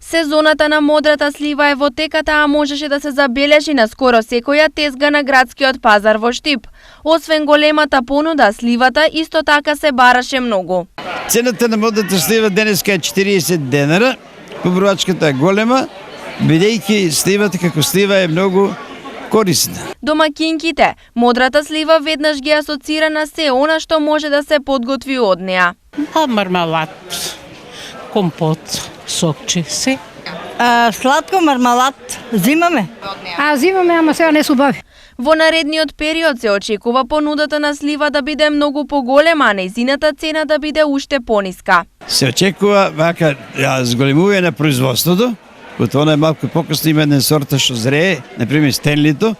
Сезоната на модрата слива е во теката, а можеше да се забележи на скоро секоја тезга на градскиот пазар во Штип. Освен големата понуда, сливата исто така се бараше многу. Цената на модрата слива денеска е 40 денара, поброачката е голема, бидејќи сливата како слива е многу корисна. Домакинките, модрата слива веднаш ги асоцира на се она што може да се подготви од неа. Мармалад, компот, сокче, се. Сладко мармалад зимаме. Зимаме, ама сега не се убави. Во наредниот период се очекува понудата на слива да биде многу поголема, а нејзината цена да биде уште пониска. Се очекува вака зголемување на производството, кото она е малку покасно, има една сорта што зрее, например Стенлито,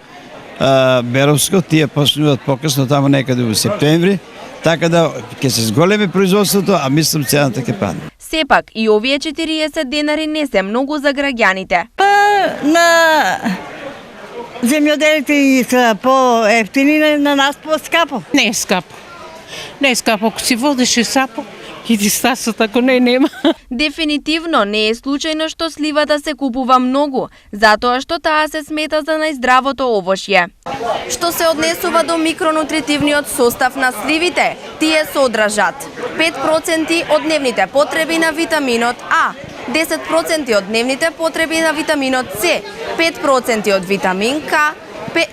Беровско, тие почнуваат покасно тамо некаде во септември, така да ќе се зголеми производството, а мислам цената ќе падне. Сепак и овие 40 денари не се многу за граѓаните. На земјоделите и се по-ефтини, на нас по-скапо. Не е скапо. Не е скапо, ако си водеше сапо, иди стасот, ако не, нема. Дефинитивно не е случајно што сливата се купува многу, затоа што таа се смета за најздравото овошје. Што се однесува до микронутритивниот состав на сливите, тие содржат 5% од дневните потреби на витаминот А, 10% од дневните потреби на витаминот С, 5% од витамин К,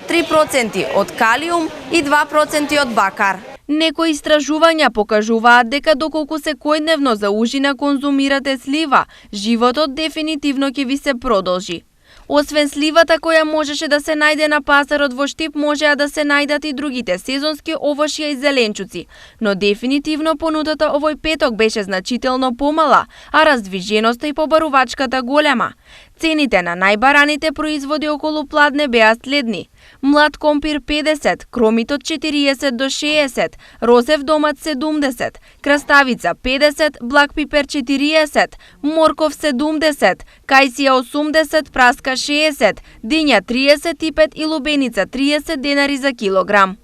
3% од калиум и 2% од бакар. Некои истражувања покажуваат дека доколку секојдневно за ужина конзумирате слива, животот дефинитивно ќе ви се продолжи. Освен сливата која можеше да се најде на пазарот во Штип, можеа да се најдат и другите сезонски овошја и зеленчуци, но дефинитивно понудата овој петок беше значително помала, а раздвиженоста и побарувачката голема. Цените на најбараните производи околу Пладне беа следни: млад компир 50, кромитот 40 до 60, росев домат 70, краставица 50, блак пипер 40, морков 70, кајсија 80, праска 60, диња 35 и лубеница 30 денари за килограм.